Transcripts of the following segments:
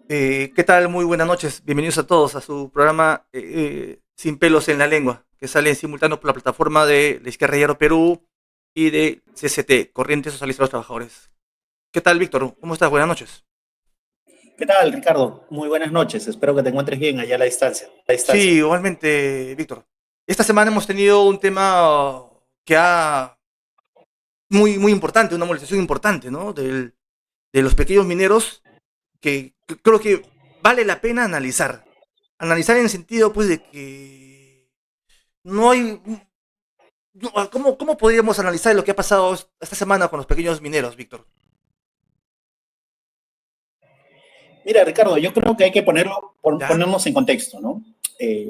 ¿Qué tal? Muy buenas noches. Bienvenidos a todos a su programa Sin pelos en la lengua, que sale en simultáneo por la plataforma de la Izquierda Diario Perú y de CST, Corriente Socialista de los Trabajadores. ¿Qué tal, Víctor? ¿Cómo estás? Buenas noches. ¿Qué tal, Ricardo? Muy buenas noches. Espero que te encuentres bien allá a la distancia. Sí, igualmente, Víctor. Esta semana hemos tenido un tema que ha muy importante, una movilización importante, ¿no? De los pequeños mineros que creo que vale la pena analizar. Analizar en el sentido, pues, de que no hay. ¿Cómo podríamos analizar lo que ha pasado esta semana con los pequeños mineros, Víctor? Mira, Ricardo, yo creo que hay que ¿Ya? ponernos en contexto, ¿no?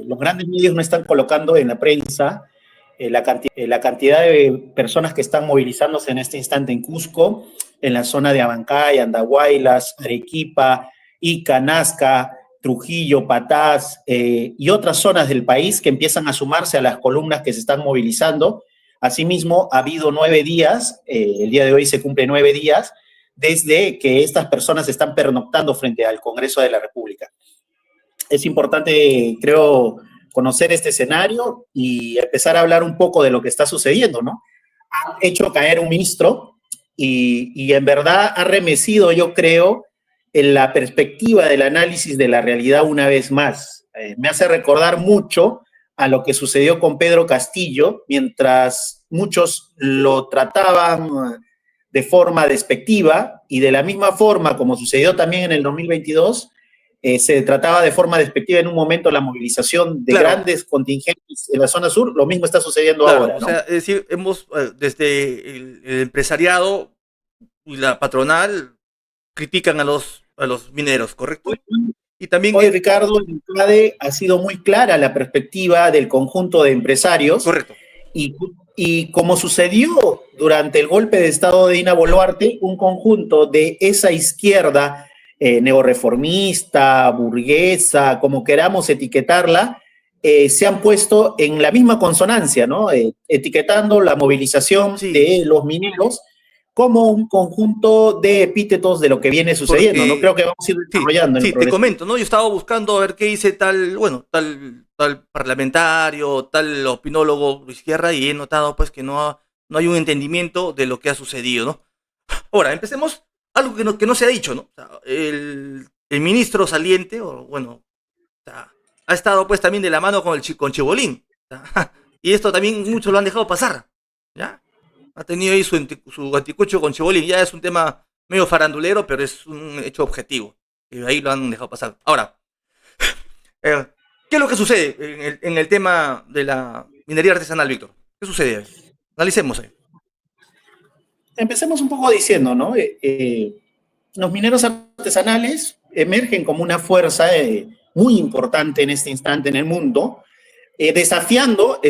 Los grandes medios no están colocando en la prensa la cantidad de personas que están movilizándose en este instante en Cusco, en la zona de Abancay, Andahuaylas, Arequipa, Ica, Nazca, Trujillo, Patás y otras zonas del país que empiezan a sumarse a las columnas que se están movilizando. Asimismo, ha habido 9 días, el día de hoy se cumple 9 días, desde que estas personas están pernoctando frente al Congreso de la República. Es importante, creo, conocer este escenario y empezar a hablar un poco de lo que está sucediendo, ¿no? Han hecho caer un ministro y en verdad ha remecido, yo creo, en la perspectiva del análisis de la realidad una vez más. Me hace recordar mucho a lo que sucedió con Pedro Castillo, mientras muchos lo trataban de forma despectiva y de la misma forma como sucedió también en el 2022, se trataba de forma despectiva en un momento la movilización de Claro, grandes contingentes en la zona sur, lo mismo está sucediendo claro. ahora, O sea, ¿no? es decir, hemos, desde el empresariado y la patronal, critican a los mineros, ¿correcto? Y también, Hoy, Ricardo, en CADE ha sido muy clara la perspectiva del conjunto de empresarios correcto. y, y como sucedió durante el golpe de Estado de Dina Boluarte, un conjunto de esa izquierda neoreformista, burguesa, como queramos etiquetarla, se han puesto en la misma consonancia, ¿no? Etiquetando la movilización Sí, de los mineros como un conjunto de epítetos de lo que viene sucediendo, ¿no? Creo porque que vamos a ir sí, desarrollando en el sí, te progreso. comento, ¿no? Yo estaba buscando a ver qué dice tal, bueno, tal parlamentario, tal opinólogo de izquierda y he notado pues que no hay un entendimiento de lo que ha sucedido, ¿no? Ahora, empecemos algo que no se ha dicho, ¿no? O sea, el ministro saliente, o bueno, o sea, ha estado pues también de la mano con con Chibolín. O sea, y esto también muchos lo han dejado pasar, ¿ya? Ha tenido ahí su anticucho con Chibolín. Ya es un tema medio farandulero, pero es un hecho objetivo. Y ahí lo han dejado pasar. Ahora, eh, ¿qué es lo que sucede en el tema de la minería artesanal, Víctor? ¿Qué sucede? Analicemos ahí. Empecemos un poco diciendo, ¿no? Los mineros artesanales emergen como una fuerza muy importante en este instante en el mundo, desafiando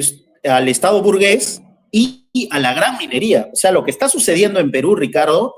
al Estado burgués y a la gran minería. O sea, lo que está sucediendo en Perú, Ricardo,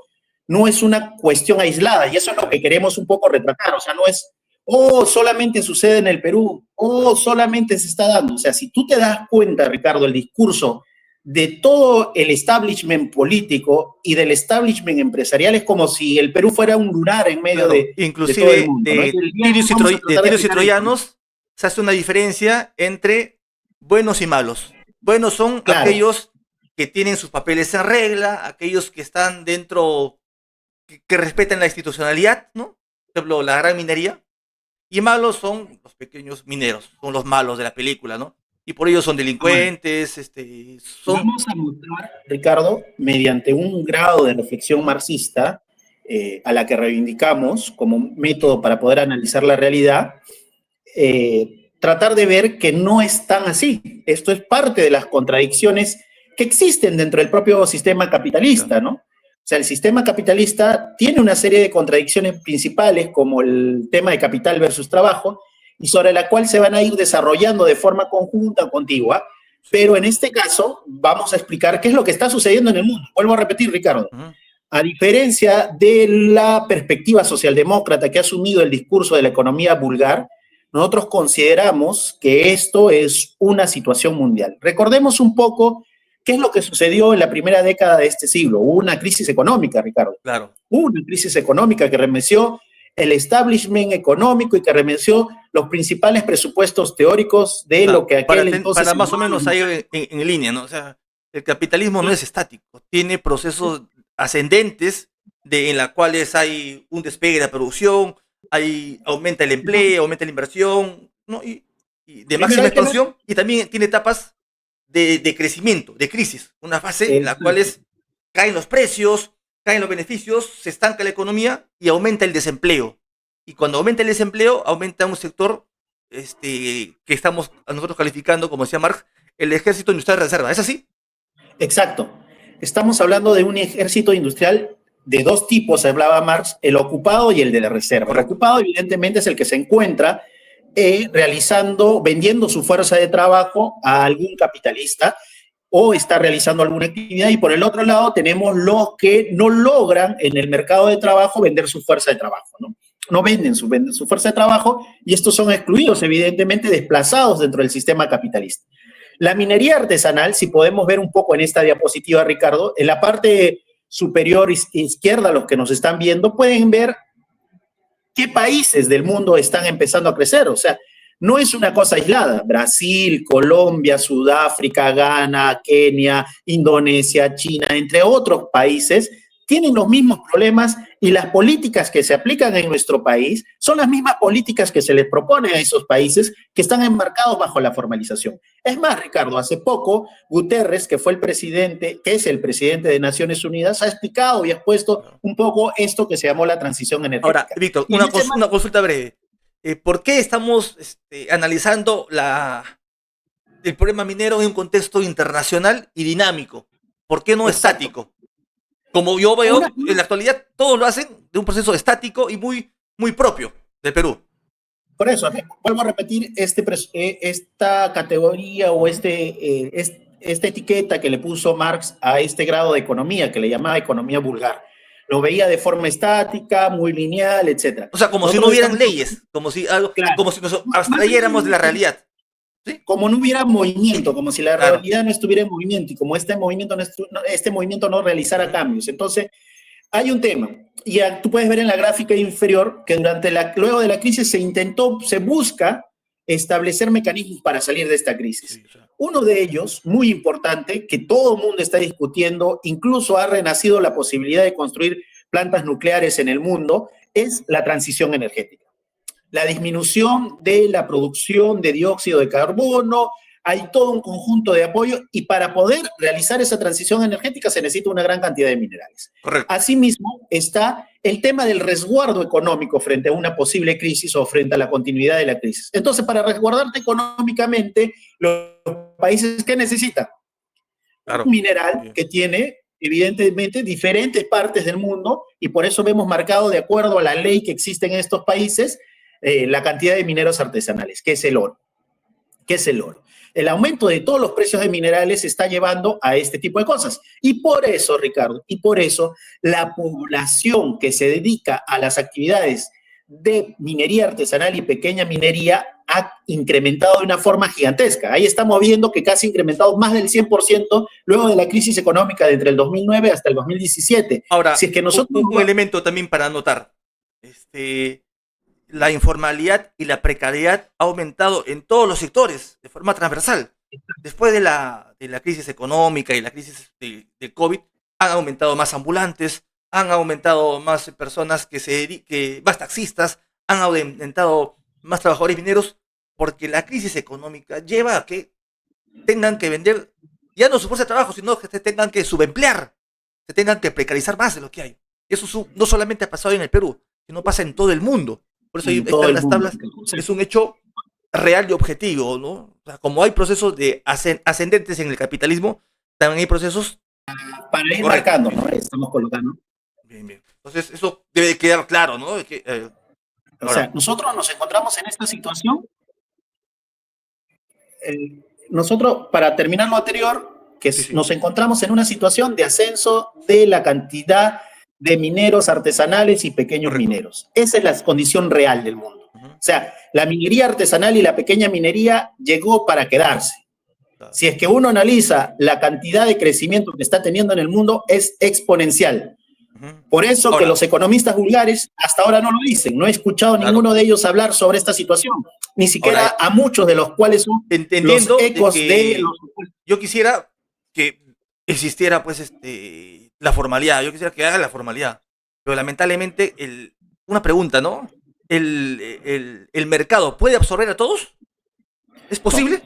no es una cuestión aislada y eso es lo que queremos un poco retratar. O sea, no es, oh, solamente sucede en el Perú, oh, solamente se está dando. O sea, si tú te das cuenta, Ricardo, el discurso de todo el establishment político y del establishment empresarial es como si el Perú fuera un lugar en medio Claro, de todo el inclusive mundo, ¿no? Y de el día de hoy vamos a de tratar de tirios y explicar esto, ¿no? troyanos se hace una diferencia entre buenos y malos. Buenos son Claro, aquellos que tienen sus papeles en regla, aquellos que están dentro, que respetan la institucionalidad, ¿no? Por ejemplo, la gran minería. Y malos son los pequeños mineros, son los malos de la película, ¿no? Y por ello son ahora, delincuentes, son. vamos a mostrar, Ricardo, mediante un grado de reflexión marxista a la que reivindicamos como método para poder analizar la realidad, tratar de ver que no es tan así. Esto es parte de las contradicciones que existen dentro del propio sistema Claro. capitalista, ¿no? O sea, el sistema capitalista tiene una serie de contradicciones principales, como el tema de capital versus trabajo, y sobre la cual se van a ir desarrollando de forma conjunta, contigua. Sí. Pero en este caso, vamos a explicar qué es lo que está sucediendo en el mundo. Vuelvo a repetir, Ricardo. Ujú. A diferencia de la perspectiva socialdemócrata que ha asumido el discurso de la economía vulgar, nosotros consideramos que esto es una situación mundial. Recordemos un poco qué es lo que sucedió en la primera década de este siglo. Hubo una crisis económica, Ricardo. Claro. Hubo una crisis económica que remeció el establishment económico y que remenció los principales presupuestos teóricos de lo que entonces... Para más o menos ahí en línea, ¿no? O sea, el capitalismo no es estático, tiene procesos ascendentes en las cuales hay un despegue de la producción, aumenta el empleo, aumenta la inversión, ¿no? Y de máxima expansión, y también tiene etapas de crecimiento, de crisis, una fase en la cual caen los precios, caen los beneficios, se estanca la economía y aumenta el desempleo. Y cuando aumenta el desempleo, aumenta un sector que estamos nosotros calificando, como decía Marx, el ejército industrial de reserva. ¿Es así? Exacto. Estamos hablando de un ejército industrial de dos tipos, hablaba Marx, el ocupado y el de la reserva. Correcto. El ocupado, evidentemente, es el que se encuentra vendiendo su fuerza de trabajo a algún capitalista o está realizando alguna actividad, y por el otro lado tenemos los que no logran en el mercado de trabajo vender su fuerza de trabajo, ¿no? No venden su fuerza de trabajo, y estos son excluidos, evidentemente, desplazados dentro del sistema capitalista. La minería artesanal, si podemos ver un poco en esta diapositiva, Ricardo, en la parte superior izquierda, los que nos están viendo, pueden ver qué países del mundo están empezando a crecer. O sea, no es una cosa aislada. Brasil, Colombia, Sudáfrica, Ghana, Kenia, Indonesia, China, entre otros países, tienen los mismos problemas, y las políticas que se aplican en nuestro país son las mismas políticas que se les proponen a esos países que están enmarcados bajo la formalización. Es más, Ricardo, hace poco Guterres, que es el presidente de Naciones Unidas, ha explicado y ha expuesto un poco esto que se llamó la transición energética. Ahora, Víctor, una consulta breve. ¿Por qué estamos analizando el problema minero en un contexto internacional y dinámico? ¿Por qué no estático? Como yo veo, en la actualidad todos lo hacen de un proceso estático y muy propio de Perú. Por eso, vuelvo a repetir esta categoría o esta etiqueta que le puso Marx a este grado de economía, que le llamaba economía vulgar. Lo veía de forma estática, muy lineal, etc. O sea, como si no hubieran leyes, como si nos abstrayéramos de la realidad. ¿Sí? Como no hubiera movimiento, como si la realidad no estuviera en movimiento, y como este movimiento no realizara cambios. Entonces, hay un tema, y tú puedes ver en la gráfica inferior que luego de la crisis se busca establecer mecanismos para salir de esta crisis. Sí, sí. Uno de ellos, muy importante, que todo el mundo está discutiendo, incluso ha renacido la posibilidad de construir plantas nucleares en el mundo, es la transición energética. La disminución de la producción de dióxido de carbono, hay todo un conjunto de apoyo, y para poder realizar esa transición energética se necesita una gran cantidad de minerales. Correcto. Asimismo, está el tema del resguardo económico frente a una posible crisis o frente a la continuidad de la crisis. Entonces, para resguardarte económicamente, los países, ¿qué necesitan? Claro. Un mineral que tiene, evidentemente, diferentes partes del mundo, y por eso vemos marcado, de acuerdo a la ley que existe en estos países, la cantidad de mineros artesanales, que es el oro. ¿Qué es el oro? El aumento de todos los precios de minerales está llevando a este tipo de cosas. Y por eso, Ricardo, la población que se dedica a las actividades de minería artesanal y pequeña minería ha incrementado de una forma gigantesca. Ahí estamos viendo que casi ha incrementado más del 100% luego de la crisis económica de entre el 2009 hasta el 2017. Ahora, si es que nosotros un elemento también para anotar. La informalidad y la precariedad ha aumentado en todos los sectores de forma transversal. Después de la crisis económica y la crisis de COVID, han aumentado más ambulantes, han aumentado más personas más taxistas, han aumentado más trabajadores mineros, porque la crisis económica lleva a que tengan que vender ya no su fuerza de trabajo, sino que se tengan que subemplear, se tengan que precarizar más de lo que hay. Eso no solamente ha pasado en el Perú, sino pasa en todo el mundo. Por eso ahí están en las tablas, es un hecho real y objetivo, ¿no? O sea, como hay procesos ascendentes en el capitalismo, también hay procesos... Para ir marcando, ¿no? Estamos colocando. Bien. Entonces, eso debe quedar claro, ¿no? O sea, nosotros nos encontramos en esta situación. Nosotros, para terminar lo anterior, nos encontramos en una situación de ascenso de la cantidad de mineros artesanales y pequeños mineros. Esa es la condición real del mundo. O sea, la minería artesanal y la pequeña minería llegó para quedarse. Si es que uno analiza la cantidad de crecimiento que está teniendo en el mundo, es exponencial. Por eso que Ahora, los economistas vulgares hasta ahora no lo dicen. No he escuchado a claro. ninguno de ellos hablar sobre esta situación, ni Ahora, siquiera a muchos de los cuales son los entendiendo de ecos de que los... yo quisiera que existiera, pues, la formalidad. Yo quisiera que haga la formalidad. Pero lamentablemente, una pregunta, ¿no? ¿El mercado puede absorber a todos? ¿Es No, posible?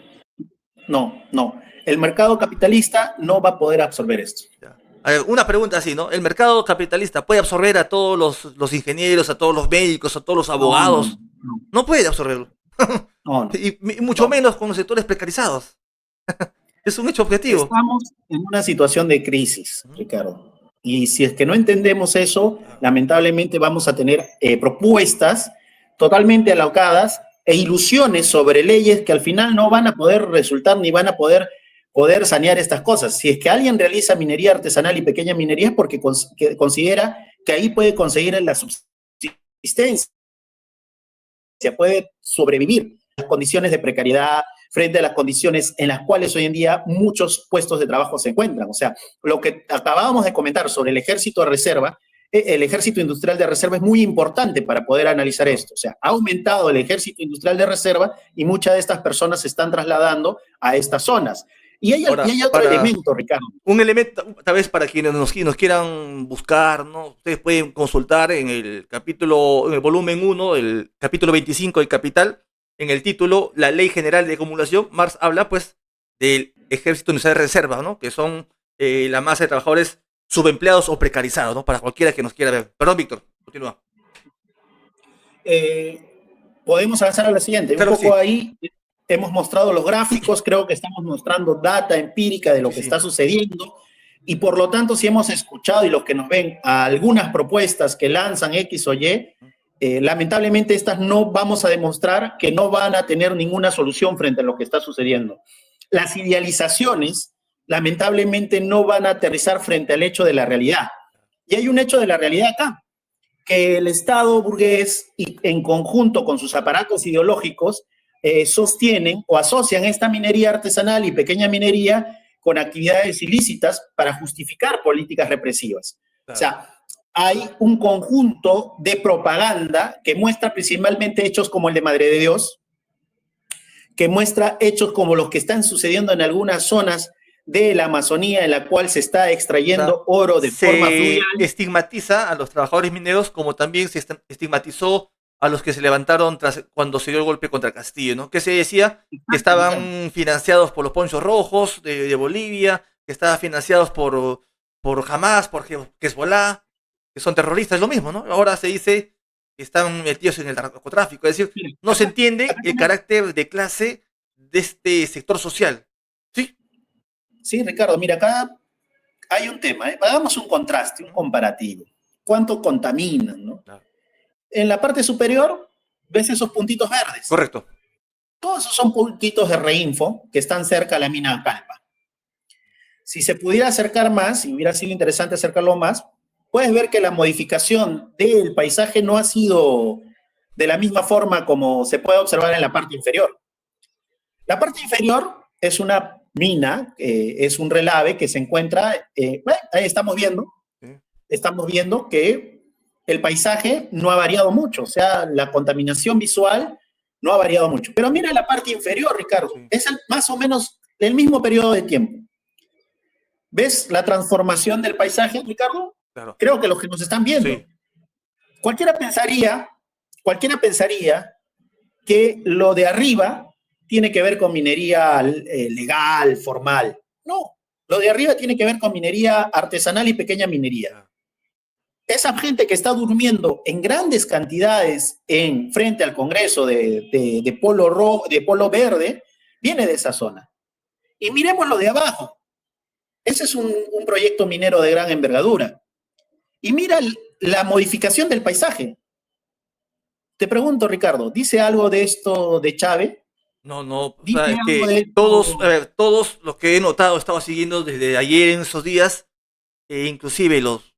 no. El mercado capitalista no va a poder absorber esto. Ya. A ver, una pregunta así, ¿no? ¿El mercado capitalista puede absorber a todos los ingenieros, a todos los médicos, a todos los No, abogados? No puede absorberlo. no. Y mucho No. menos con los sectores precarizados. Es un hecho objetivo. Estamos en una situación de crisis, Ujú. Ricardo. Y si es que no entendemos eso, Claro. lamentablemente vamos a tener propuestas totalmente alocadas e ilusiones sobre leyes que al final no van a poder resultar ni van a poder sanear estas cosas. Si es que alguien realiza minería artesanal y pequeña minería es porque considera que ahí puede conseguir la subsistencia, puede sobrevivir las condiciones de precariedad frente a las condiciones en las cuales hoy en día muchos puestos de trabajo se encuentran. O sea, lo que acabábamos de comentar sobre el ejército de reserva, el ejército industrial de reserva es muy importante para poder analizar esto. O sea, ha aumentado el ejército industrial de reserva y muchas de estas personas se están trasladando a estas zonas. Y Ahora, hay otro para elemento, Ricardo. un elemento, tal vez para quienes nos quieran buscar, ¿no? Ustedes pueden consultar en el capítulo, en el volumen 1, el capítulo 25 del Capital, en el título La Ley General de Acumulación. Marx habla, pues, del ejército industrial de reserva, ¿no? Que son la masa de trabajadores subempleados o precarizados, ¿no? Para cualquiera que nos quiera ver. Perdón, Víctor, continúa. Eh, Podemos avanzar a la siguiente. Un Claro que poco sí, ahí hemos mostrado los gráficos, creo que estamos mostrando data empírica de lo sí, que sí. está sucediendo y por lo tanto si hemos escuchado y los que nos ven a algunas propuestas que lanzan X o Y, lamentablemente estas no vamos a demostrar que no van a tener ninguna solución frente a lo que está sucediendo. Las idealizaciones lamentablemente no van a aterrizar frente al hecho de la realidad. Y hay un hecho de la realidad acá que el Estado burgués, y en conjunto con sus aparatos ideológicos, sostienen o asocian esta minería artesanal y pequeña minería con actividades ilícitas para justificar políticas represivas. O Claro. sea, hay un conjunto de propaganda que muestra principalmente hechos como el de Madre de Dios, que muestra hechos como los que están sucediendo en algunas zonas de la Amazonía, en la cual se está O sea, extrayendo oro de forma fluvial. se estigmatiza a los trabajadores mineros como también se estigmatizó a los que se levantaron cuando se dio el golpe contra Castillo, ¿no? Que se decía que estaban financiados por los Ponchos Rojos de Bolivia, que estaban financiados por Hamas, por Hezbollah, que son terroristas, es lo mismo, ¿no? Ahora se dice que están metidos en el narcotráfico, es decir, no se entiende el carácter de clase de este sector social, ¿sí? Sí, Ricardo, mira, acá hay un tema, ¿eh? Hagamos un contraste, un comparativo. ¿Cuánto contaminan, no? Claro. En la parte superior, ves esos puntitos verdes. Correcto. Todos esos son puntitos de reinfo que están cerca a la mina de Calpa. Si se pudiera acercar más, y hubiera sido interesante acercarlo más, puedes ver que la modificación del paisaje no ha sido de la misma forma como se puede observar en la parte inferior. La parte inferior es una mina, es un relave que se encuentra, bueno, ahí estamos viendo que el paisaje no ha variado mucho, o sea, la contaminación visual no ha variado mucho. Pero mira la parte inferior, Ricardo, Sí. es más o menos el mismo periodo de tiempo. ¿Ves la transformación del paisaje, Ricardo? Claro. Creo que los que nos están viendo. Sí. Cualquiera pensaría que lo de arriba tiene que ver con minería legal, formal. No, lo de arriba tiene que ver con minería artesanal y pequeña minería. Claro. Esa gente que está durmiendo en grandes cantidades en frente al Congreso de Polo Verde, viene de esa zona. Y miremos lo de abajo. Ese es un proyecto minero de gran envergadura. Y mira la modificación del paisaje. Te pregunto, Ricardo, ¿dice algo de esto de Chávez? No, no, o ¿Dice sea, es algo de que todos, esto? a ver, todos los que he notado, estaba siguiendo desde ayer en esos días, inclusive los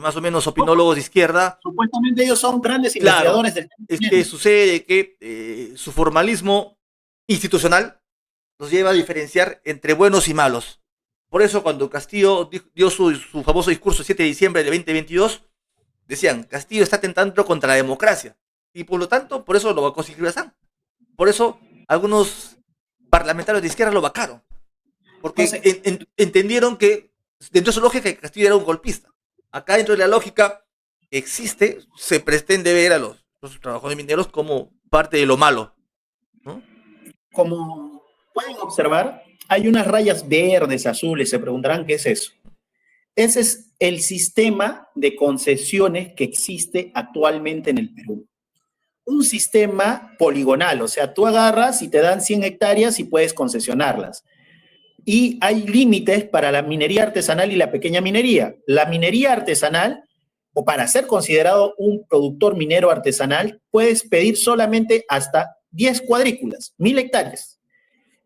más o menos opinólogos de izquierda, Supuestamente ellos son grandes claro, investigadores del es que tema. sucede que su formalismo institucional nos lleva a diferenciar entre buenos y malos. Por eso cuando Castillo dio su famoso discurso el 7 de diciembre de 2022, decían, Castillo está atentando contra la democracia. Y por lo tanto, por eso lo vacó Silvia San. Por eso algunos parlamentarios de izquierda lo vacaron. Porque Entonces, entendieron que dentro de su lógica que Castillo era un golpista. Acá dentro de la lógica que existe, se pretende ver a los trabajadores mineros como parte de lo malo, ¿no? como pueden observar, hay unas rayas verdes, azules, se preguntarán qué es eso. Ese es el sistema de concesiones que existe actualmente en el Perú. Un sistema poligonal, o sea, tú agarras y te dan 100 hectáreas y puedes concesionarlas. Y hay límites para la minería artesanal y la pequeña minería. La minería artesanal, o para ser considerado un productor minero artesanal, puedes pedir solamente hasta 10 cuadrículas, 1000 hectáreas.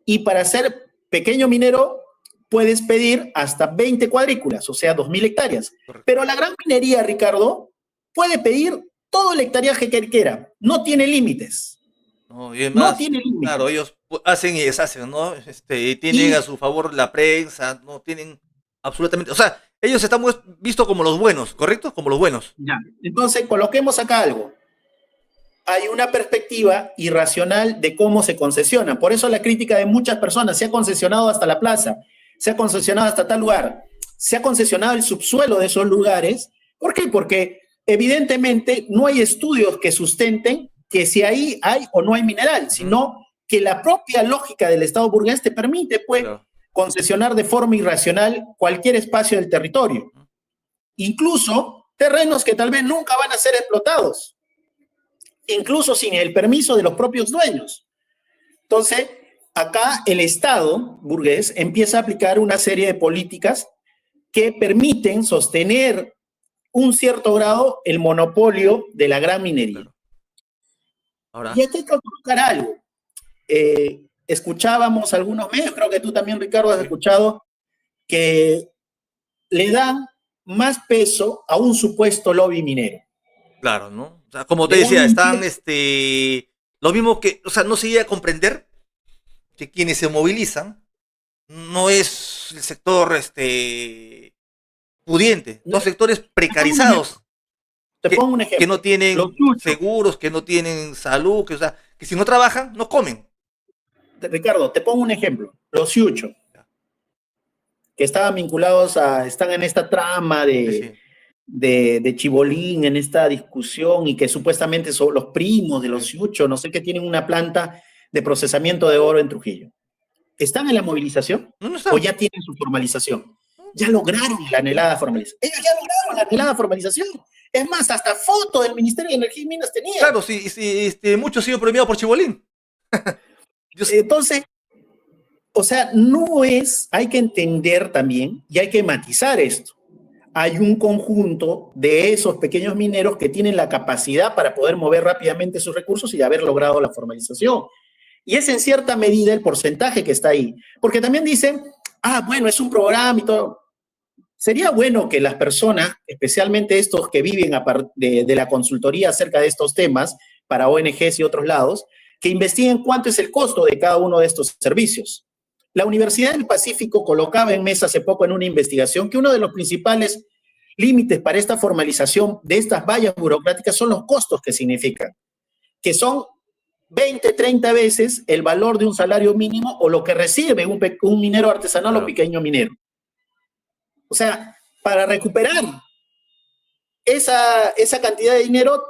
Y para ser pequeño minero, puedes pedir hasta 20 cuadrículas, o sea, 2000 hectáreas. Correcto. Pero la gran minería, Ricardo, puede pedir todo el hectareaje que quiera. No tiene límites. No, y además, No tiene límites. claro, ellos hacen y deshacen, ¿no? Y tienen a su favor la prensa, no tienen absolutamente, o sea, ellos están vistos como los buenos, ¿correcto? Como los buenos. Ya. Entonces, coloquemos acá algo. Hay una perspectiva irracional de cómo se concesiona. Por eso la crítica de muchas personas, se ha concesionado hasta la plaza, se ha concesionado hasta tal lugar, se ha concesionado el subsuelo de esos lugares. ¿Por qué? Porque evidentemente no hay estudios que sustenten que si ahí hay o no hay mineral, sino que la propia lógica del Estado burgués te permite, pues, claro, concesionar de forma irracional cualquier espacio del territorio. Incluso terrenos que tal vez nunca van a ser explotados, incluso sin el permiso de los propios dueños. Entonces, acá el Estado burgués empieza a aplicar una serie de políticas que permiten sostener un cierto grado el monopolio de la gran minería. Claro. Ahora, y aquí hay que colocar algo. Escuchábamos algunos medios, creo que tú también, Ricardo, has escuchado, que le dan más peso a un supuesto lobby minero. Claro, ¿no? O sea, como te decía, están, lo mismo que, o sea, no se llega a comprender que quienes se movilizan no es el sector, pudiente, no sectores precarizados. Te pongo un ejemplo. Que no tienen seguros, que no tienen salud, que, o sea, que si no trabajan, no comen. Ricardo, te pongo un ejemplo. Los Yucho, que estaban vinculados están en esta trama de Chibolín, en esta discusión, y que supuestamente son los primos de los Yucho, no sé, que tienen una planta de procesamiento de oro en Trujillo. ¿Están en la movilización? No ¿O ya tienen su formalización? Ya lograron la anhelada formalización. Ellos ya lograron la anhelada formalización. Es más, hasta foto del Ministerio de Energía y Minas tenía. Claro, sí, muchos han sido premiados por Chibolín. Entonces, o sea, no es, hay que entender también y hay que matizar esto. Hay un conjunto de esos pequeños mineros que tienen la capacidad para poder mover rápidamente sus recursos y haber logrado la formalización. Y es en cierta medida el porcentaje que está ahí. Porque también dicen, bueno, es un programa y todo. Sería bueno que las personas, especialmente estos que viven de la consultoría acerca de estos temas para ONGs y otros lados, que investiguen cuánto es el costo de cada uno de estos servicios. La Universidad del Pacífico colocaba en mesa hace poco en una investigación que uno de los principales límites para esta formalización de estas vallas burocráticas son los costos que significan, que son 20, 30 veces el valor de un salario mínimo o lo que recibe un minero artesanal o pequeño minero. O sea, para recuperar esa cantidad de dinero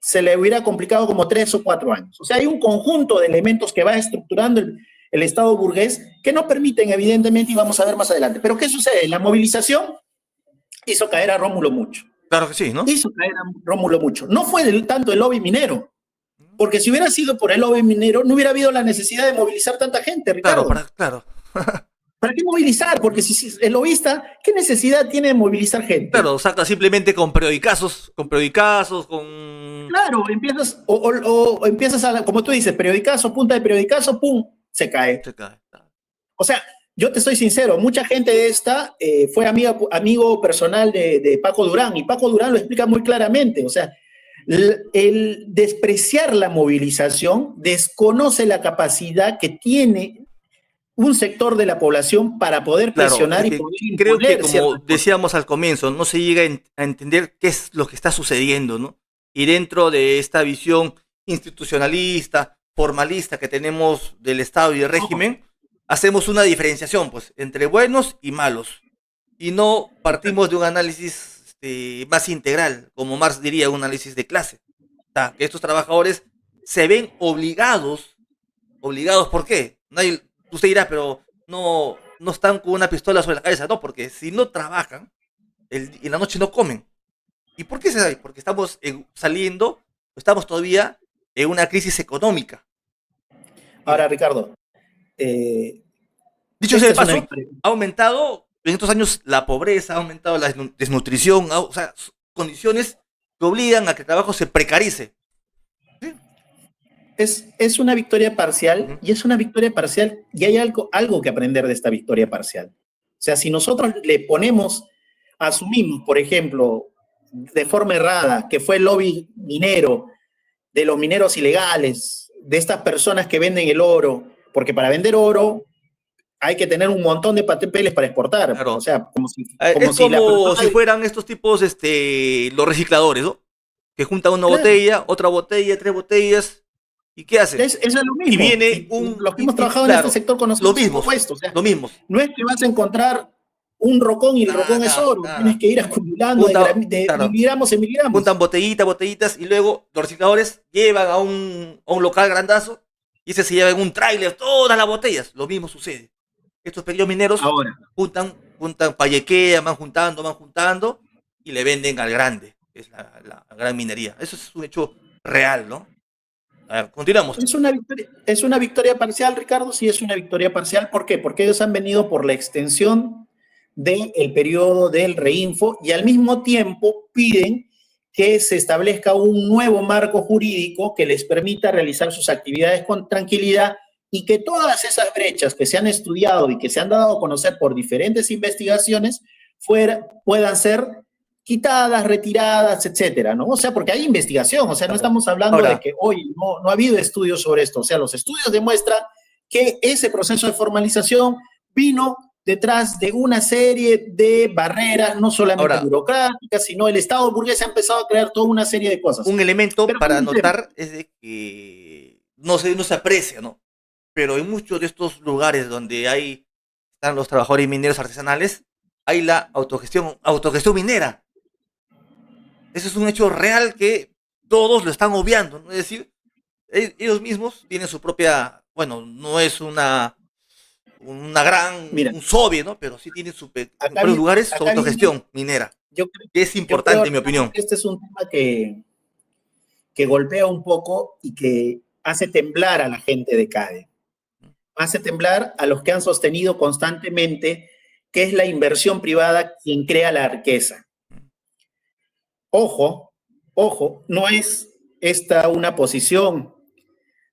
se le hubiera complicado como 3 o 4 años. O sea, hay un conjunto de elementos que va estructurando el Estado burgués que no permiten, evidentemente, y vamos a ver más adelante. Pero ¿qué sucede? La movilización hizo caer a Rómulo Mucho. Claro que sí, ¿no? Hizo caer a Rómulo Mucho. No fue tanto el lobby minero, porque si hubiera sido por el lobby minero, no hubiera habido la necesidad de movilizar tanta gente, Ricardo. Claro. ¿Para qué movilizar? Porque si el lobista, ¿qué necesidad tiene de movilizar gente? Claro, saca simplemente con periodicazos, con... Claro, empiezas, o empiezas a, como tú dices, periodicazo, punta de periodicazo, pum, se cae. Claro. O sea, yo te soy sincero, mucha gente de esta fue amigo personal de Paco Durán, y Paco Durán lo explica muy claramente. O sea, el despreciar la movilización desconoce la capacidad que tiene un sector de la población para poder Claro, es presionar y que poder creo que imponer como ciertas cosas. decíamos al comienzo, no se llega a entender qué es lo que está sucediendo, ¿no? Y dentro de esta visión institucionalista, formalista que tenemos del Estado y del Ojo, régimen, hacemos una diferenciación, pues, entre buenos y malos. Y no partimos de un análisis más integral, como Marx diría, un análisis de clase. O sea, que estos trabajadores se ven obligados. ¿Obligados por qué? Nadie, usted dirá, pero no están con una pistola sobre la cabeza. No, porque si no trabajan, en la noche no comen. ¿Y por qué se da? Porque estamos saliendo, estamos todavía en una crisis económica. ahora Mire, Ricardo, eh, dicho sea esta de es una paso, victoria. ha aumentado en estos años la pobreza, ha aumentado la desnutrición, o sea, condiciones que obligan a que el trabajo se precarice. ¿Sí? Es una victoria parcial Ujú. y es una victoria parcial y hay algo que aprender de esta victoria parcial. O sea, si nosotros le ponemos, asumimos, por ejemplo, de forma errada, que fue el lobby minero, de los mineros ilegales, de estas personas que venden el oro, porque para vender oro hay que tener un montón de papeles para exportar. O Claro. sea, como Es si la como persona... si fueran estos tipos, los recicladores, ¿no? Que juntan una Claro, botella, otra botella, tres botellas, ¿y qué hacen? eso es lo Y mismo. viene Y los que hemos trabajado en este claro, sector los conocemos cómo mismos, es esto. O sea, los mismos. no es que vas a encontrar un rocón y el Nada, rocón es nada, oro. Tienes nada. que ir acumulando Junta, de claro, miligramos en juntan miligramos. botellitas, botellitas, y luego los recicladores llevan a un local grandazo y ese se lleva en un tráiler todas las botellas. Lo mismo sucede. Estos pequeños mineros Ahora, juntan payequean, van juntando y le venden al grande, que es la gran minería. Eso es un hecho real, ¿no? A ver, continuamos. es una victoria parcial, Ricardo. Sí, es una victoria parcial. ¿Por qué? Porque ellos han venido por la extensión del periodo del reinfo y al mismo tiempo piden que se establezca un nuevo marco jurídico que les permita realizar sus actividades con tranquilidad y que todas esas brechas que se han estudiado y que se han dado a conocer por diferentes investigaciones puedan ser quitadas, retiradas, etcétera, ¿no? O sea, porque hay investigación, o sea, no Claro. estamos hablando de Ahora, que hoy no ha habido estudios sobre esto, o sea, los estudios demuestran que ese proceso de formalización vino detrás de una serie de barreras, no solamente ahora, burocráticas, sino el Estado burgués ha empezado a crear toda una serie de cosas. un elemento Pero para comencemos. notar es de que no se aprecia, ¿no? Pero en muchos de estos lugares donde están los trabajadores mineros artesanales, hay la autogestión minera. Eso es un hecho real que todos lo están obviando, ¿no? Es decir, ellos mismos tienen su propia, bueno, no es Mira, un SOBIE, ¿no? Pero sí tienen en acá, varios lugares su acá viene, autogestión minera, yo, que es yo creo importante en mi Ricardo, opinión. que este es un tema que golpea un poco y que hace temblar a la gente de CADE, hace temblar a los que han sostenido constantemente que es la inversión privada quien crea la riqueza. Ojo, ojo, no es esta una posición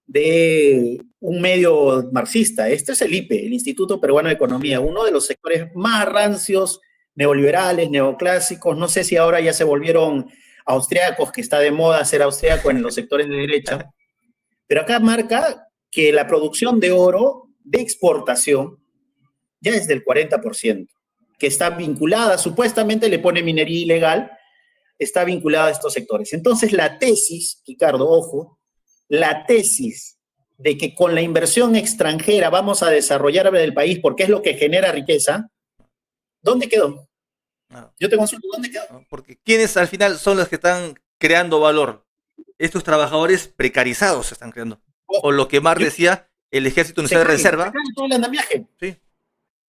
de un medio marxista. Este es el IPE, el Instituto Peruano de Economía, Sí. uno de los sectores más rancios, neoliberales, neoclásicos. No sé si ahora ya se volvieron austriacos, que está de moda ser austriaco en los sectores de derecha, pero acá marca que la producción de oro de exportación ya es del 40%, que está vinculada, supuestamente le pone minería ilegal, está vinculada a estos sectores. Entonces, la tesis, Ricardo, ojo, la tesis de que con la inversión extranjera vamos a desarrollar el país porque es lo que genera riqueza, ¿dónde quedó? No, Yo te consulto, ¿dónde quedó? no, porque quienes al final son los que están creando valor. Estos trabajadores precarizados se están creando. O Ojo, lo que Mar yo, decía, el ejército nacional de se reserva. cae todo el andamiaje, Sí,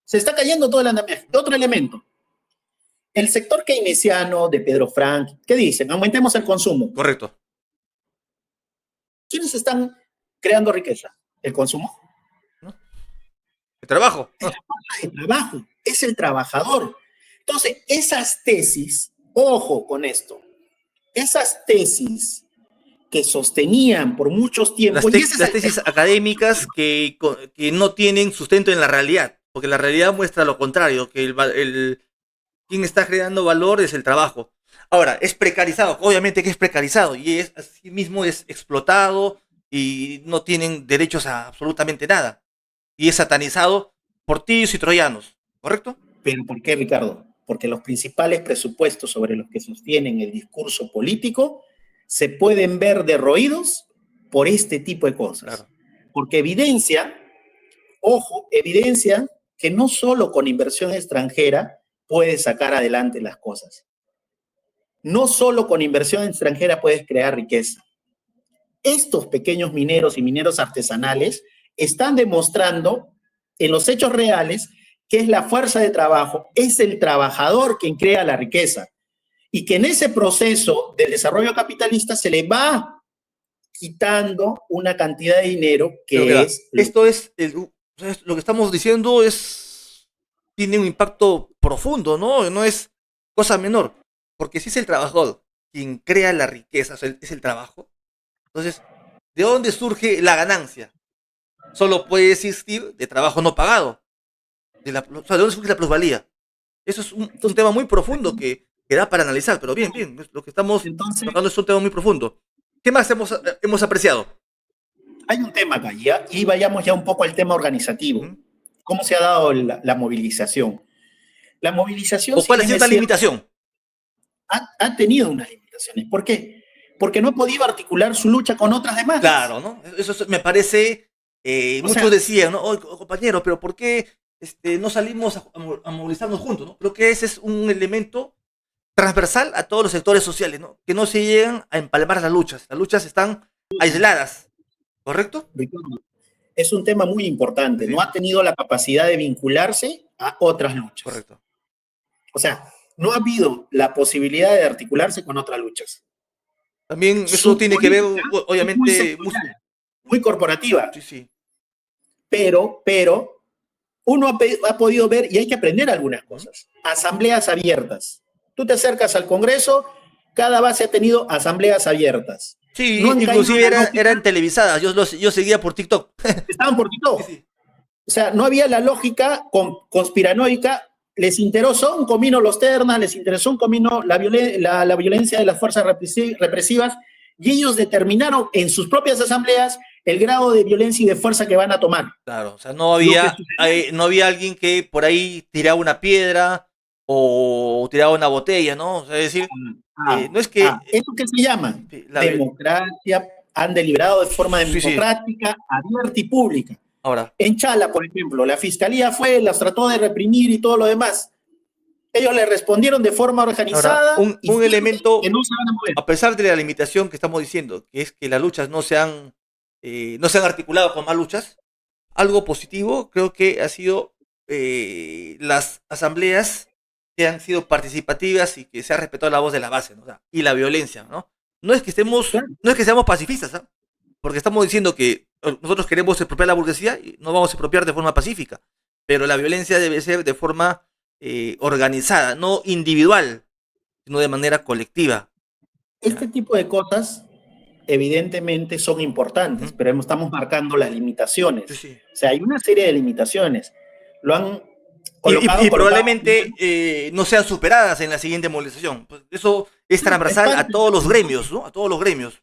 se está cayendo todo el andamiaje. Otro elemento, el sector keynesiano de Pedro Frank, ¿qué dicen? Aumentemos el consumo. correcto. ¿Quiénes están creando riqueza? ¿El consumo? ¿No? El trabajo. Es la fuerza de trabajo, es el trabajador. Entonces, esas tesis, ojo con esto, esas tesis que sostenían por muchos Las, tiempos, y ese es las tesis académicas que no tienen sustento en la realidad, porque la realidad muestra lo contrario, que quien está creando valor es el trabajo. Ahora, es precarizado, obviamente que es precarizado, y así mismo es explotado y no tienen derechos a absolutamente nada. y es satanizado por tibios y troyanos, ¿correcto? ¿Pero por qué, Ricardo? Porque los principales presupuestos sobre los que sostienen el discurso político se pueden ver derroídos por este tipo de cosas. Claro. Porque evidencia, ojo, evidencia que no solo con inversión extranjera puedes sacar adelante las cosas. No solo con inversión extranjera puedes crear riqueza. Estos pequeños mineros y mineros artesanales están demostrando en los hechos reales que es la fuerza de trabajo, es el trabajador quien crea la riqueza y que en ese proceso del desarrollo capitalista se le va quitando una cantidad de dinero Pero que mira, es... esto es, lo que estamos diciendo tiene un impacto profundo, ¿no? No es cosa menor, porque si es el trabajador quien crea la riqueza, o sea, es el trabajo, entonces, ¿de dónde surge la ganancia? Solo puede existir de trabajo no pagado, o sea, ¿de dónde surge la plusvalía? Eso es un Entonces, tema muy profundo que da para analizar, pero bien, bien, lo que estamos entonces, tocando es un tema muy profundo. ¿Qué más hemos apreciado? hay un tema acá ya, y vayamos ya un poco al tema organizativo. ¿Mm? ¿Cómo se ha dado la movilización? La movilización, ¿O si cuál ha bien sido es esta cierto, limitación? ha tenido unas limitaciones. ¿Por qué? Porque no ha podido articular su lucha con otras demandas. Claro, ¿no? Me parece, O muchos sea, decían, ¿no? "Oye, compañero, pero ¿por qué no salimos a movilizarnos juntos, ¿no? Creo que ese es un elemento transversal a todos los sectores sociales, ¿no? Que no se llegan a empalmar las luchas están aisladas, ¿correcto? Ricardo, es un tema muy Sí, importante. No sí, ha tenido la capacidad de vincularse a otras luchas. correcto. O sea, no ha habido la posibilidad de articularse con otras luchas. También eso Su tiene que ver, política es muy obviamente, sectorial, muy corporativa, sí, sí, pero uno ha podido ver y hay que aprender algunas ¿Mm? cosas. Asambleas abiertas. Tú te acercas al Congreso, cada base ha tenido asambleas abiertas. No Sí, han caído en inclusive la lógica, eran televisadas, yo seguía por TikTok. estaban por Sí, TikTok. sí. O sea, no había la lógica conspiranoica. Les interesó un comino los ternas, les interesó un comino la violencia de las fuerzas represivas y ellos determinaron en sus propias asambleas el grado de violencia y de fuerza que van a tomar. Claro, o sea, Lo que sucedió. no había alguien que por ahí tiraba una piedra o tiraba una botella, ¿no? O sea, es decir, no es que ¿Eso qué se llama? sí, Democracia. Han deliberado de forma sí, sí, democrática, abierta y pública. ahora, En Chala, por ejemplo, la fiscalía fue, las trató de reprimir y todo lo demás. Ellos le respondieron de forma organizada y un firme que elemento, no se van a mover. a pesar de la limitación que estamos diciendo, que es que las luchas no se han articulado con más luchas, algo positivo creo que ha sido las asambleas que han sido participativas y que se ha respetado la voz de la base, ¿no? O sea, y la violencia, ¿no? Claro, No es que seamos pacifistas, ¿ah? Porque estamos diciendo que nosotros queremos expropiar la burguesía y no vamos a expropiar de forma pacífica, pero la violencia debe ser de forma organizada, no individual, sino de manera colectiva. este ¿Ya? tipo de cosas evidentemente son importantes, Ujú. pero estamos marcando las Sí, limitaciones. sí. O sea, hay una serie de limitaciones. Lo han colocado. Probablemente no sean superadas en la siguiente movilización. Pues eso es Es transversal parte a todos los gremios, ¿no? A todos los gremios.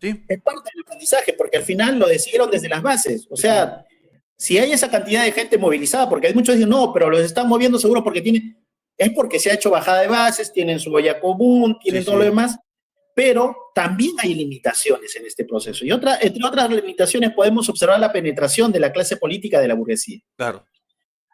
¿Sí? es parte del aprendizaje, porque al final lo decidieron desde las bases. O Sí, sí. sea, si hay esa cantidad de gente movilizada, porque hay muchos que dicen, no, pero los están moviendo seguro porque tienen, es porque se ha hecho bajada de bases, tienen su olla común, Sí, tienen todo lo sí. demás, pero también hay limitaciones en este proceso. Y entre otras limitaciones podemos observar la penetración de la clase política de la burguesía. Claro.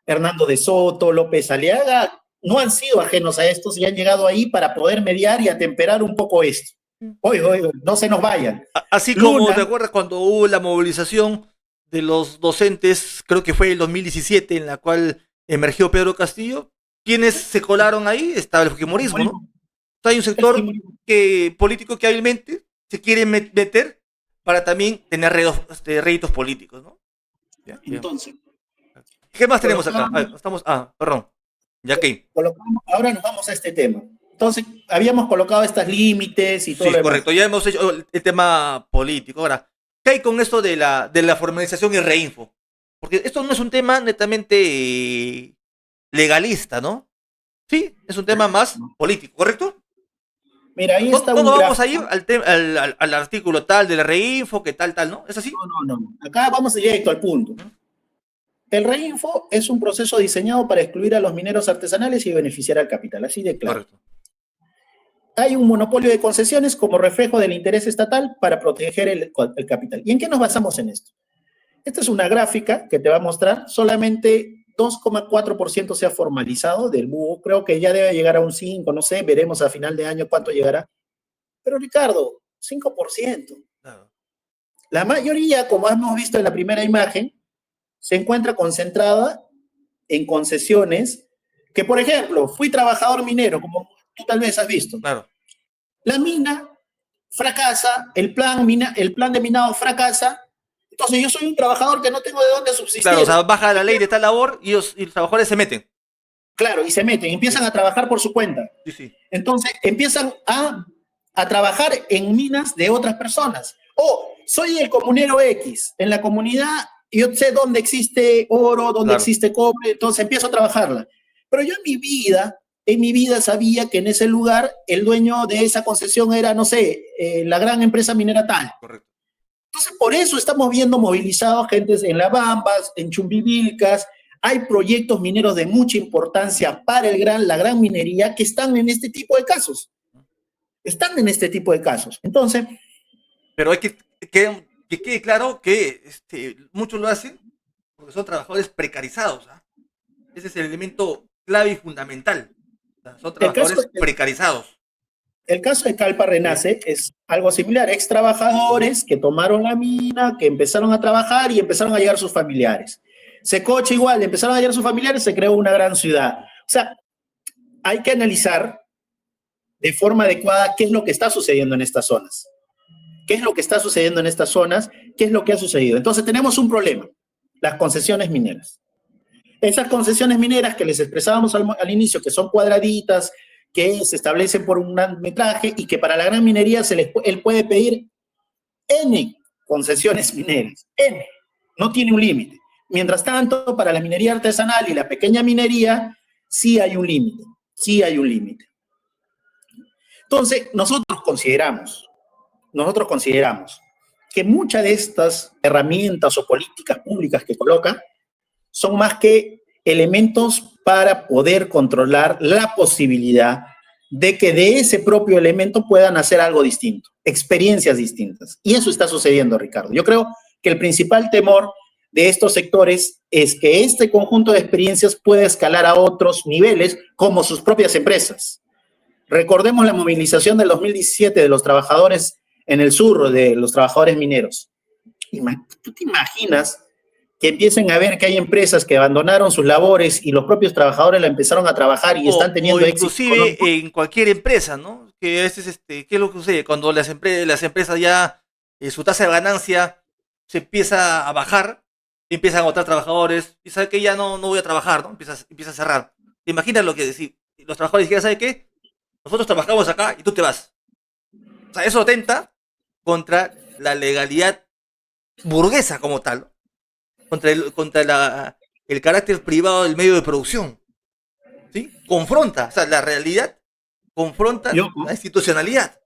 Hernando de Soto, López Aliaga, no han sido ajenos a estos y han llegado ahí para poder mediar y atemperar un poco esto. Oye, oye, no se nos vayan. Así como, ¿te Luna, acuerdas cuando hubo la movilización de los docentes, creo que fue el 2017, en la cual emergió Pedro Castillo? ¿Quiénes se colaron ahí? Estaba el fujimorismo, ¿no? O sea, hay un el sector Fujimori. político que hábilmente se quiere meter para también tener réditos políticos, ¿no? Ya, bien. Entonces, ¿Qué más tenemos acá? colocamos, Perdón. Ya que. ahora nos vamos a este tema. Entonces, habíamos colocado estos límites y todo Sí, lo demás. correcto. Ya hemos hecho el tema político. Ahora, ¿qué hay con esto de la formalización y reinfo? Porque esto no es un tema netamente legalista, ¿no? Sí, es un tema más político, ¿correcto? Mira, ahí No, está no un nos vamos a gráfico. ir al artículo tal de la reinfo, que tal, tal, ¿no? ¿Es así? No, no, no. Acá vamos directo al punto. ¿Mm? El reinfo es un proceso diseñado para excluir a los mineros artesanales y beneficiar al capital, así de claro. Correcto. Hay un monopolio de concesiones como reflejo del interés estatal para proteger el capital. ¿Y en qué nos basamos en esto? Esta es una gráfica que te va a mostrar solamente 2,4% se ha formalizado del búho. Creo que ya debe llegar a un 5%, no sé, veremos a final de año cuánto llegará. Pero Ricardo, 5%. Claro. La mayoría, como hemos visto en la primera imagen, se encuentra concentrada en concesiones que, por ejemplo, fui trabajador minero, como tú tal vez has visto. Claro. La mina fracasa, el plan de minado fracasa, entonces yo soy un trabajador que no tengo de dónde subsistir. Claro, o sea, baja la ley de tal labor y los trabajadores se meten. Claro, y se meten, empiezan a trabajar por su cuenta. Sí, sí. Entonces empiezan a trabajar en minas de otras personas. O soy el comunero X, en la comunidad yo sé dónde existe oro, dónde existe cobre, entonces empiezo a trabajarla. Pero yo en mi vida sabía que en ese lugar el dueño de esa concesión era, no sé, la gran empresa minera tal. Correcto. Entonces, por eso estamos viendo movilizados gentes en La Bambas, en Chumbivilcas. Hay proyectos mineros de mucha importancia para la gran minería que están en este tipo de casos. Están en este tipo de casos. Entonces... Pero hay que quede claro que muchos lo hacen porque son trabajadores precarizados. ¿Ah? Ese es el elemento clave y fundamental. O sea, son trabajadores precarizados. El caso de Calpa Renace es algo similar. Ex trabajadores que tomaron la mina, que empezaron a trabajar y empezaron a llegar sus familiares. Secoche igual, empezaron a llegar sus familiares, se creó una gran ciudad. O sea, hay que analizar de forma adecuada qué es lo que está sucediendo en estas zonas. ¿Qué es lo que está sucediendo en estas zonas? ¿Qué es lo que ha sucedido? Entonces tenemos un problema, las concesiones mineras. Esas concesiones mineras que les expresábamos al inicio, que son cuadraditas, que se establecen por un metraje y que para la gran minería él puede pedir N concesiones mineras, N, no tiene un límite. Mientras tanto, para la minería artesanal y la pequeña minería, sí hay un límite, sí hay un límite. Entonces, nosotros consideramos que muchas de estas herramientas o políticas públicas que colocan son más que elementos para poder controlar la posibilidad de que de ese propio elemento puedan hacer algo distinto, experiencias distintas. Y eso está sucediendo, Ricardo. Yo creo que el principal temor de estos sectores es que este conjunto de experiencias pueda escalar a otros niveles, como sus propias empresas. Recordemos la movilización del 2017 de los trabajadores en el sur, de los trabajadores mineros. ¿Tú te imaginas que empiecen a ver que hay empresas que abandonaron sus labores y los propios trabajadores la empezaron a trabajar y están teniendo éxito? Inclusive en cualquier empresa, ¿no? Que a veces, ¿qué es lo que sucede? Cuando las empresas ya, su tasa de ganancia se empieza a bajar, empiezan a agotar trabajadores, y sabe que ya no voy a trabajar, ¿no? Empieza a cerrar. ¿Te imaginas lo que decir? Los trabajadores dijeran, ¿sabe qué? Nosotros trabajamos acá y tú te vas. O sea, eso atenta contra la legalidad burguesa como tal, contra el carácter privado del medio de producción. ¿Sí? Confronta, o sea, la realidad confronta la institucionalidad.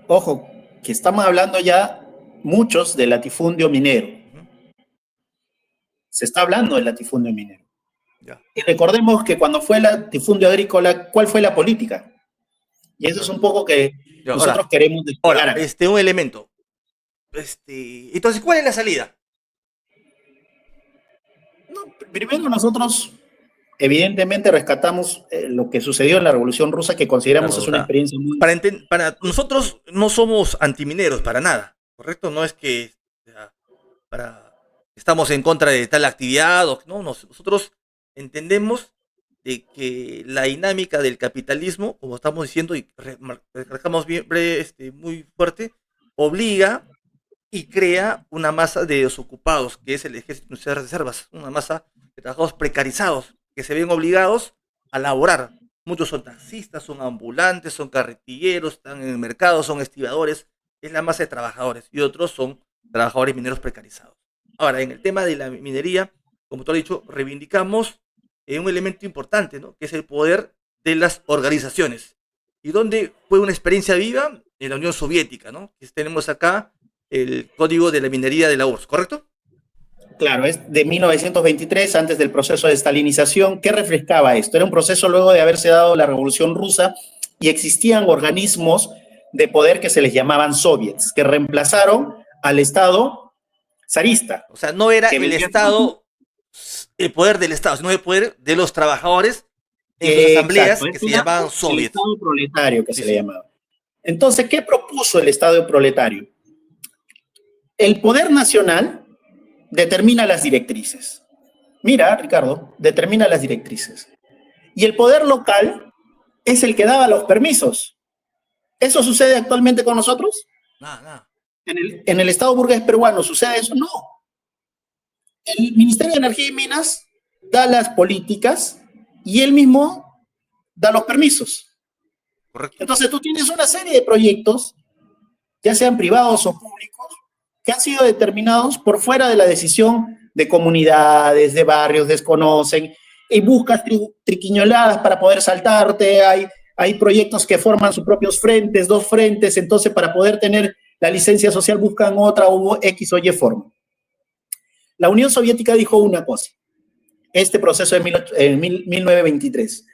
Ojo, que estamos hablando ya muchos del latifundio minero. Se está hablando del latifundio minero. Ya. Y recordemos que cuando fue el latifundio agrícola, ¿cuál fue la política? Y eso es un poco que nosotros queremos desplegar. Ahora, un elemento. Entonces, ¿cuál es la salida? No, primero nosotros, evidentemente, rescatamos lo que sucedió en la Revolución Rusa, que consideramos es una experiencia muy... Para nosotros no somos antimineros, para nada, ¿correcto? No es que estamos en contra de tal actividad, no, nosotros entendemos de que la dinámica del capitalismo, como estamos diciendo y recalcamos muy fuerte, obliga y crea una masa de desocupados, que es el Ejército Nacional de Reservas, una masa de trabajadores precarizados, que se ven obligados a laborar. Muchos son taxistas, son ambulantes, son carretilleros, están en el mercado, son estibadores, es la masa de trabajadores, y otros son trabajadores mineros precarizados. Ahora, en el tema de la minería, como tú has dicho, reivindicamos un elemento importante, ¿no? Que es el poder de las organizaciones. ¿Y dónde fue una experiencia viva? En la Unión Soviética, ¿no? Tenemos acá el Código de la Minería de la URSS, ¿correcto? Claro, es de 1923, antes del proceso de estalinización. ¿Qué refrescaba esto? Era un proceso luego de haberse dado la Revolución Rusa y existían organismos de poder que se les llamaban soviets, que reemplazaron al Estado zarista. O sea, no era Que el venía... Estado, el poder del Estado, sino el poder de los trabajadores en sus asambleas Exacto, que se llamaban el soviets. Estado proletario que Sí, se le sí. llamaba. Entonces, ¿qué propuso el Estado proletario? El poder nacional determina las directrices. Mira, Ricardo, determina las directrices. Y el poder local es el que daba los permisos. ¿Eso sucede actualmente con nosotros? Nada, nada. En el Estado burgués peruano sucede eso. No. El Ministerio de Energía y Minas da las políticas y él mismo da los permisos. Correcto. Entonces tú tienes una serie de proyectos, ya sean privados o públicos, que han sido determinados por fuera de la decisión de comunidades, de barrios, desconocen, y buscas triquiñoladas para poder saltarte, hay proyectos que forman sus propios frentes, dos frentes, entonces para poder tener la licencia social buscan otra o X o Y forma. La Unión Soviética dijo una cosa, este proceso de 1923.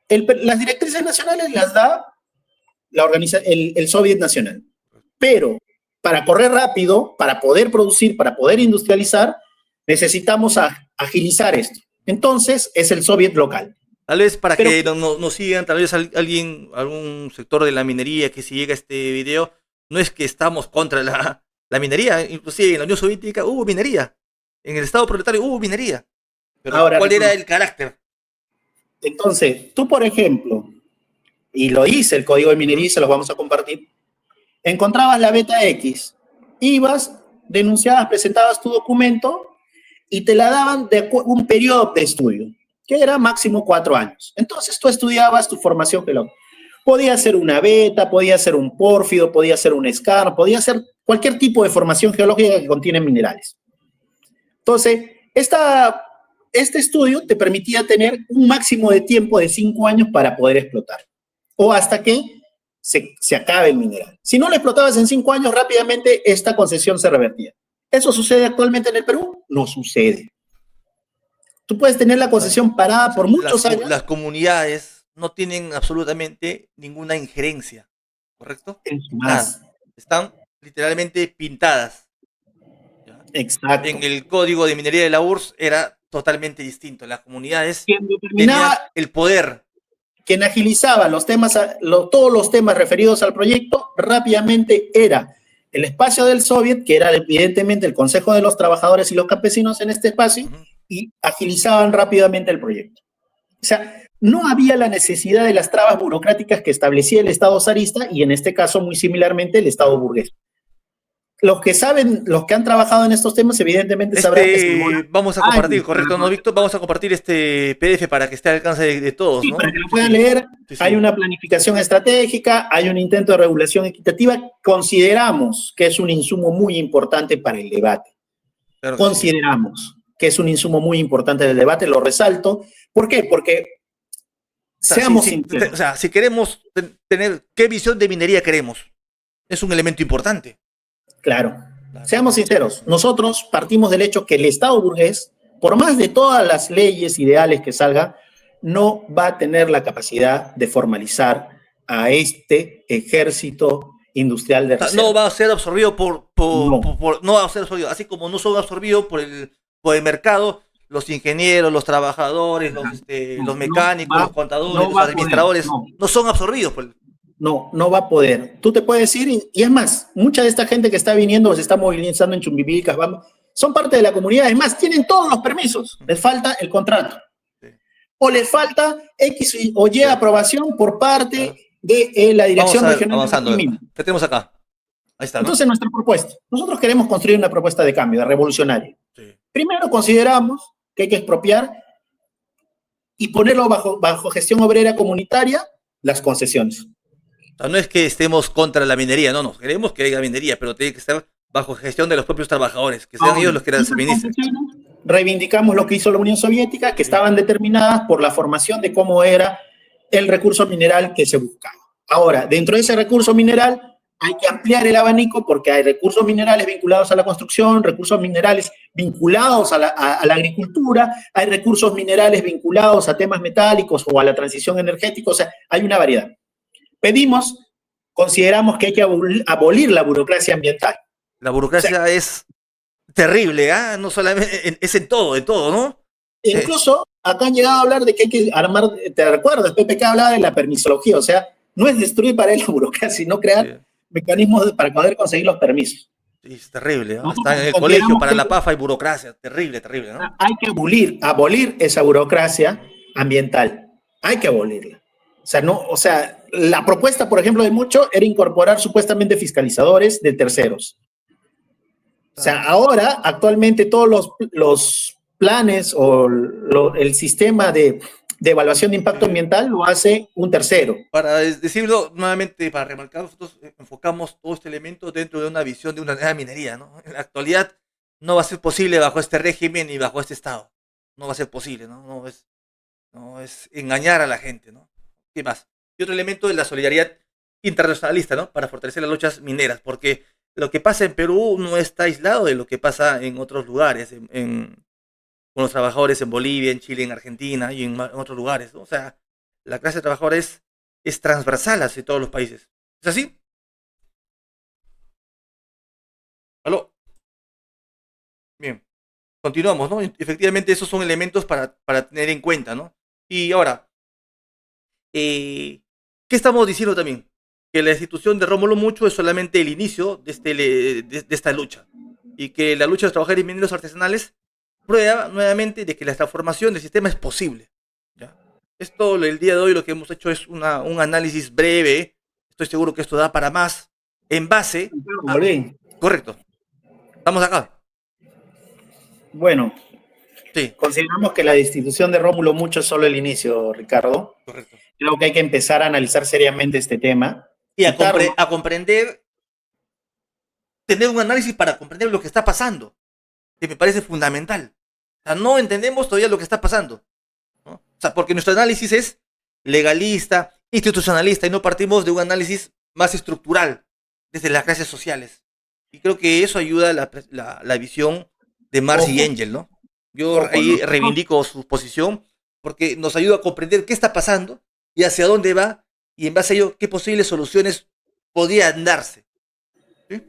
Las directrices nacionales las da el Soviet Nacional, pero para correr rápido, para poder producir, para poder industrializar, necesitamos agilizar esto. Entonces, es el Soviet local. Tal vez para Pero, que nos sigan, tal vez alguien, algún sector de la minería que si llega a este video, no es que estamos contra la minería, inclusive en la Unión Soviética hubo minería, en el Estado proletario hubo minería, pero ahora, ¿cuál era el carácter? Entonces, tú, por ejemplo, y lo dice el Código de Minería y se los vamos a compartir, encontrabas la beta X, ibas, denunciabas, presentabas tu documento y te la daban de un periodo de estudio, que era máximo 4 años. Entonces tú estudiabas tu formación geológica. Podía ser una beta, podía ser un pórfido, podía ser un scar, podía ser cualquier tipo de formación geológica que contiene minerales. Entonces, este estudio te permitía tener un máximo de tiempo de 5 años para poder explotar, o hasta que se acabe el mineral. Si no lo explotabas en 5 años, rápidamente esta concesión se revertía. ¿Eso sucede actualmente en el Perú? No sucede. Tú puedes tener la concesión parada por muchos años. Las comunidades no tienen absolutamente ninguna injerencia, ¿correcto? Más. Nada. Están literalmente pintadas. ¿Ya? Exacto. En el código de minería de la URSS era totalmente distinto. Las comunidades tenían el poder. Quien agilizaba los temas, todos los temas referidos al proyecto rápidamente era el espacio del Soviet, que era evidentemente el Consejo de los Trabajadores y los Campesinos en este espacio, y agilizaban rápidamente el proyecto. O sea, no había la necesidad de las trabas burocráticas que establecía el Estado zarista y en este caso muy similarmente el Estado burgués. Los que saben, los que han trabajado en estos temas, evidentemente sabrán que vamos a compartir, correcto, ¿no, Víctor? Vamos a compartir este PDF para que esté al alcance de todos, sí, ¿no? para que lo puedan leer. Sí. Hay una planificación estratégica, hay un intento de regulación equitativa. Consideramos que es un insumo muy importante para el debate. Claro, consideramos que es un insumo muy importante del debate, lo resalto. ¿Por qué? Porque seamos sinceros. O sea, si queremos tener, ¿qué visión de minería queremos? Es un elemento importante. Claro. Seamos sinceros, nosotros partimos del hecho que el Estado burgués, por más de todas las leyes ideales que salga, no va a tener la capacidad de formalizar a este ejército industrial de reserva. No va a ser absorbido no va a ser absorbido, así como no son absorbidos por el mercado, los ingenieros, los trabajadores, los mecánicos, los contadores, los administradores, no son absorbidos por No va a poder. Tú te puedes ir y es más, mucha de esta gente que está viniendo, se está movilizando en Chumbivilcas, son parte de la comunidad, es más, tienen todos los permisos, les falta el contrato. Sí. O les falta X o Y aprobación por parte de la Dirección Regional. Avanzando. ¿Qué tenemos acá? Ahí está, ¿no? Entonces, nuestra propuesta. Nosotros queremos construir una propuesta de cambio, de revolucionaria. Sí. Primero, consideramos que hay que expropiar y ponerlo bajo gestión obrera comunitaria las concesiones. O sea, no es que estemos contra la minería, no, queremos que haya minería, pero tiene que estar bajo gestión de los propios trabajadores, que sean ellos los que las administren. Reivindicamos lo que hizo la Unión Soviética, que estaban determinadas por la formación de cómo era el recurso mineral que se buscaba. Ahora, dentro de ese recurso mineral hay que ampliar el abanico porque hay recursos minerales vinculados a la construcción, recursos minerales vinculados a la agricultura, hay recursos minerales vinculados a temas metálicos o a la transición energética, o sea, hay una variedad. Consideramos que hay que abolir la burocracia ambiental. La burocracia, o sea, es terrible, ¿ah? No solamente, es en todo, ¿no? Incluso acá han llegado a hablar de que hay que armar, te recuerdas, PPK hablaba de la permisología, o sea, no es destruir para él la burocracia, sino crear mecanismos para poder conseguir los permisos. Sí, es terrible, ¿no? Hasta en el colegio para la PAF hay burocracia, terrible, ¿no? Hay que abolir esa burocracia ambiental, hay que abolirla. O sea, la propuesta, por ejemplo, de mucho era incorporar supuestamente fiscalizadores de terceros. O sea, ahora, actualmente, todos los planes o el sistema de evaluación de impacto ambiental lo hace un tercero. Para decirlo nuevamente, para remarcar, nosotros enfocamos todo este elemento dentro de una visión de una nueva minería, ¿no? En la actualidad no va a ser posible bajo este régimen y bajo este estado. No va a ser posible, ¿no? No es engañar a la gente, ¿no? ¿Qué más? Y otro elemento es la solidaridad internacionalista, ¿no? Para fortalecer las luchas mineras, porque lo que pasa en Perú no está aislado de lo que pasa en otros lugares, con los trabajadores en Bolivia, en Chile, en Argentina y en otros lugares, ¿no? O sea, la clase trabajadora es transversal hacia todos los países. ¿Es así? ¿Aló? Bien. Continuamos, ¿no? Efectivamente, esos son elementos para tener en cuenta, ¿no? Y ahora, ¿qué estamos diciendo también? Que la institución de Rómulo Mucho es solamente el inicio de esta lucha. Y que la lucha de los trabajadores mineros artesanales prueba nuevamente de que la transformación del sistema es posible, ¿ya? Esto, el día de hoy, lo que hemos hecho es un análisis breve. Estoy seguro que esto da para más. En base a... Correcto. Estamos acá. Bueno, sí. Consideramos que la destitución de Rómulo Mucho es solo el inicio, Ricardo. Correcto. Creo que hay que empezar a analizar seriamente este tema. Y a comprender, tener un análisis para comprender lo que está pasando, que me parece fundamental. O sea, no entendemos todavía lo que está pasando, ¿no? O sea, porque nuestro análisis es legalista, institucionalista, y no partimos de un análisis más estructural, desde las clases sociales. Y creo que eso ayuda a la visión de Marx y Engels, ¿no? Yo ahí reivindico su posición, porque nos ayuda a comprender qué está pasando y hacia dónde va, y en base a ello, qué posibles soluciones podrían darse. ¿Sí?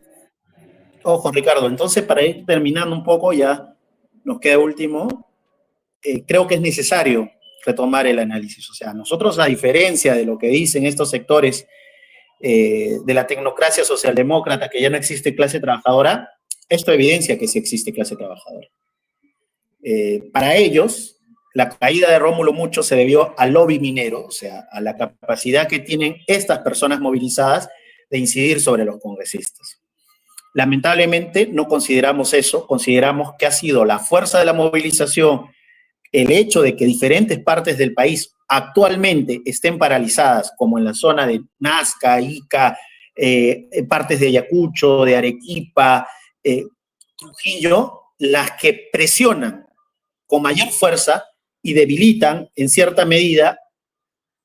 Ojo, Ricardo, entonces para ir terminando un poco, ya nos queda último, creo que es necesario retomar el análisis. O sea, nosotros, a diferencia de lo que dicen estos sectores de la tecnocracia socialdemócrata, que ya no existe clase trabajadora, esto evidencia que sí existe clase trabajadora. Para ellos, la caída de Rómulo Mucho se debió al lobby minero, o sea, a la capacidad que tienen estas personas movilizadas de incidir sobre los congresistas. Lamentablemente no consideramos eso, consideramos que ha sido la fuerza de la movilización, el hecho de que diferentes partes del país actualmente estén paralizadas, como en la zona de Nazca, Ica, partes de Ayacucho, de Arequipa, Trujillo, las que presionan con mayor fuerza y debilitan en cierta medida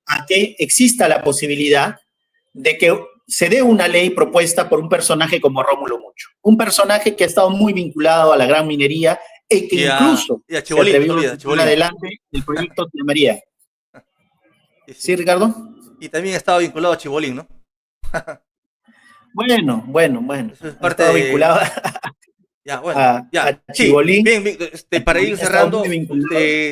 a que exista la posibilidad de que se dé una ley propuesta por un personaje como Rómulo Mucho. Un personaje que ha estado muy vinculado a la gran minería y que incluso se atrevió a sacar adelante el proyecto de María. ¿Sí, Ricardo? Y también ha estado vinculado a Chibolín, ¿no? Bueno. Eso es parte de... vinculado a Chibolín. Sí, bien, para ir cerrando,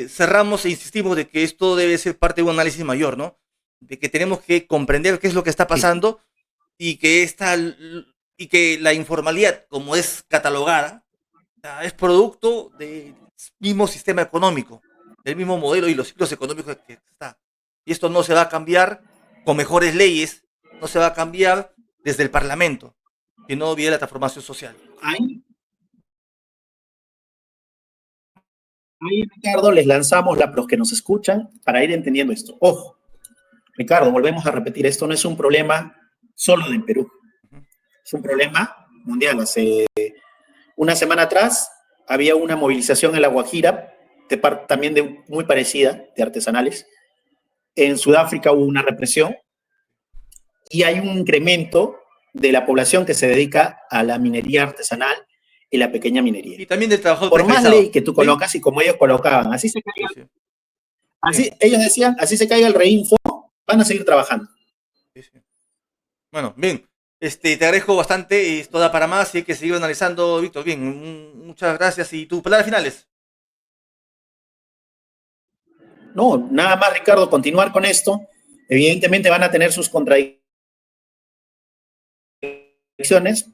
cerramos e insistimos de que esto debe ser parte de un análisis mayor, ¿no? De que tenemos que comprender qué es lo que está pasando, y que la informalidad, como es catalogada, es producto del mismo sistema económico, del mismo modelo y los ciclos económicos que está. Y esto no se va a cambiar con mejores leyes, no se va a cambiar desde el Parlamento, sino vía la transformación social. Ahí, Ricardo, les lanzamos los que nos escuchan para ir entendiendo esto. Ojo, Ricardo, volvemos a repetir, esto no es un problema solo de Perú, es un problema mundial. Hace una semana atrás había una movilización en La Guajira, también muy parecida, de artesanales. En Sudáfrica hubo una represión y hay un incremento de la población que se dedica a la minería artesanal y la pequeña minería. Y también del trabajador Por más precarizado. ley que tú ¿Sí? colocas y como ellos colocaban, así se caiga, Sí, sí. así, ellos decían, así se caiga el reinfo, van a seguir trabajando. Sí, sí. Bueno, bien. Te agradezco bastante y esto da para más y hay que seguir analizando, Víctor. Bien, muchas gracias. ¿Y tus palabras finales? No, nada más, Ricardo, continuar con esto. Evidentemente van a tener sus contradicciones,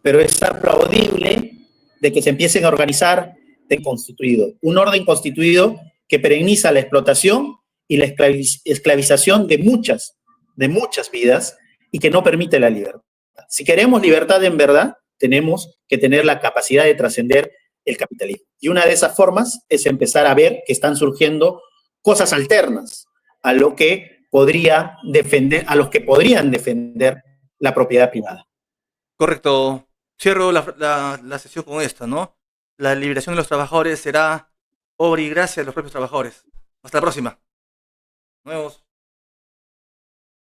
pero es aplaudible de que se empiecen a organizar de constituido. Un orden constituido que pereniza la explotación y la esclavización de muchas vidas y que no permite la libertad. Si queremos libertad en verdad, tenemos que tener la capacidad de trascender el capitalismo. Y una de esas formas es empezar a ver que están surgiendo cosas alternas a lo que podría defender, a los que podrían defender la propiedad privada. Correcto. Cierro la sesión con esto, ¿no? La liberación de los trabajadores será obra y gracia de los propios trabajadores. Hasta la próxima. Nos vemos.